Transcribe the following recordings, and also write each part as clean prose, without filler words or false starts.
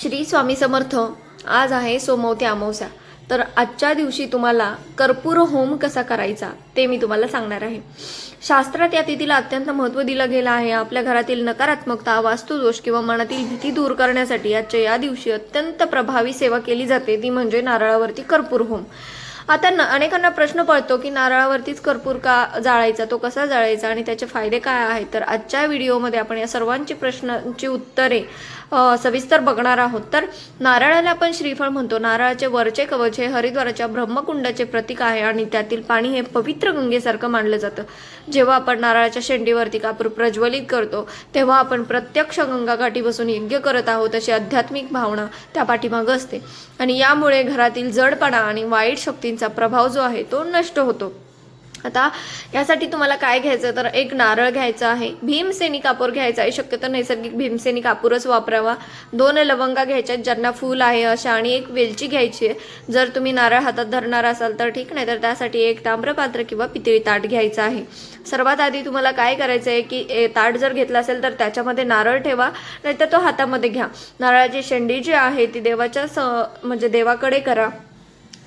श्री स्वामी समर्थ. आज आहे सोमवती अमावस्या. तर आजच्या दिवशी तुम्हाला कर्पूर होम कसा करायचा ते मी तुम्हाला सांगणार आहे. शास्त्रात या तिथीला अत्यंत महत्त्व दिलं गेलं आहे. आपल्या घरातील नकारात्मकता, वास्तुदोष किंवा मनातील भीती दूर करण्यासाठी आजच्या या दिवशी अत्यंत प्रभावी सेवा केली जाते, ती म्हणजे नारळावरती कर्पूर होम. आता अनेकांना प्रश्न पडतो की नारळावरतीच कर्पूर का जाळायचा, तो कसा जाळायचा आणि त्याचे फायदे काय आहेत. तर आजच्या व्हिडिओमध्ये आपण या सर्वांची प्रश्नांची उत्तरे सविस्तर बघणार आहोत. तर नारळाला आपण श्रीफळ म्हणतो. नारळाचे वरचे कवच हे हरिद्वाराच्या ब्रह्मकुंडाचे प्रतीक आहे आणि त्यातील पाणी हे पवित्र गंगेसारखं मानलं जातं. जेव्हा आपण नारळाच्या शेंडीवरती कापूर प्रज्वलित करतो तेव्हा आपण प्रत्यक्ष गंगाकाठी बसून यज्ञ करत आहोत अशी आध्यात्मिक भावना त्या पाठीमागं असते आणि यामुळे घरातील जडपणा आणि वाईट शक्तींचा प्रभाव जो आहे तो नष्ट होतो. आता यासाठी तुम्हाला काय घ्यायचं, तर एक नारळ घ्यायचा आहे, भीमसेनी कापूर घ्यायचा आहे, शक्यतो नैसर्गिक भीमसेनी कापूरच वापरावा, 2 लवंगा घ्यायच्या ज्यांना फूल आहे अशा, आणि एक वेलची घ्यायची आहे. जर तुम्ही नारळ हातात धरणार असाल तर ठीक, नाही तर त्यासाठी एक ताम्रपात्र किंवा पितळी ताट घ्यायचं आहे. सर्वात आधी तुम्हाला काय करायचं आहे की ताट जर घेतलं असेल तर त्याच्यामध्ये नारळ ठेवा, नाहीतर तो हातामध्ये घ्या. नारळाची शेंडी जी आहे ती देवाच्या म्हणजे देवाकडे करा.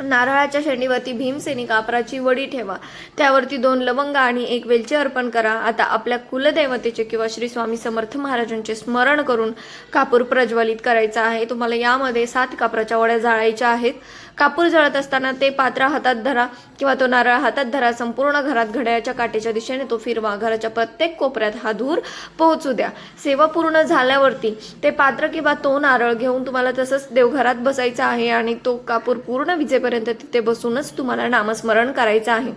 नारळाच्या शेंडीवरती भीमसेनी कापराची वडी ठेवा, त्यावरती 2 लवंगा आणि एक वेलची अर्पण करा. आता आपल्या कुलदेवतेचे किंवा श्री स्वामी समर्थ महाराजांचे स्मरण करून कापूर प्रज्वलित करायचा आहे. तुम्हाला यामध्ये 7 कापराच्या वड्या जाळायच्या आहेत. कापूर जळत असताना ते पात्र हातात धरा किंवा तो नारळ हातात धरा. संपूर्ण घरात घड्याळाच्या काटेच्या दिशेने तो फिरवा. घराच्या प्रत्येक कोपऱ्यात हा धूर पोहोचू द्या. सेवा पूर्ण झाल्यावरती ते पात्र किंवा तो नारळ घेऊन तुम्हाला तसंच देवघरात बसायचं आहे आणि तो कापूर पूर्ण विजेपर्यंत तिथे बसूनच तुम्हाला नामस्मरण करायचं आहे.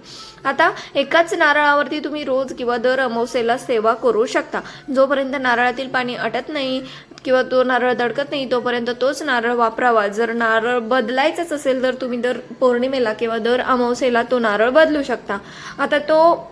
आता एकाच नारळावरती तुम्ही रोज किंवा दर अमावस्येला सेवा करू शकता. जोपर्यंत नारळातील पाणी आटत नाही किंवा तो नारळ दडकत नाही तोपर्यंत तोच नारळ वापरावा. जर नारळ बदलायचाच असेल तर तुम्ही दर पौर्णिमेला किंवा दर अमावस्येला तो नारळ बदलू शकता. आता तो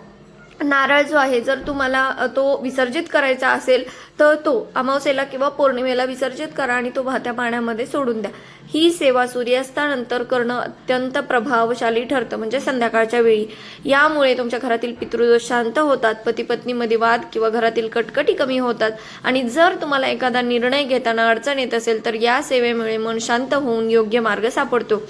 नारळ जो आहे जर तुम्हाला तो विसर्जित करायचा असेल तर तो अमावस्येला किंवा पौर्णिमेला विसर्जित करा आणि तो वाहत्या पाण्यामध्ये सोडून द्या. ही सेवा सूर्यास्तानंतर करणं अत्यंत प्रभावशाली ठरतं, म्हणजे संध्याकाळच्या वेळी. यामुळे तुमच्या घरातील पितृदोष शांत होतात, पती पत्नीमध्ये वाद किंवा घरातील कटकटी कमी होतात आणि जर तुम्हाला एखादा निर्णय घेताना अडचण येत असेल तर या सेवेमुळे मन शांत होऊन योग्य मार्ग सापडतो.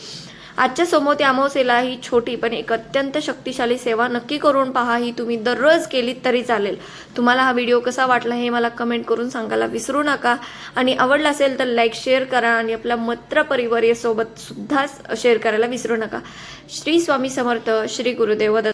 आजच्या सोमवती अमावस्येला ही छोटी पण एक अत्यंत शक्तिशाली सेवा नक्की करून पहा. ही तुम्ही दररोज केलीत तरी चालेल. तुम्हाला हा व्हिडिओ कसा वाटला हे मला कमेंट करून सांगायला विसरू नका आणि आवडला असेल तर लाईक शेअर करा आणि आपल्या मित्र परिवारासोबत सुद्धा शेअर करायला विसरू नका. श्री स्वामी समर्थ. श्री गुरुदेव दत्त.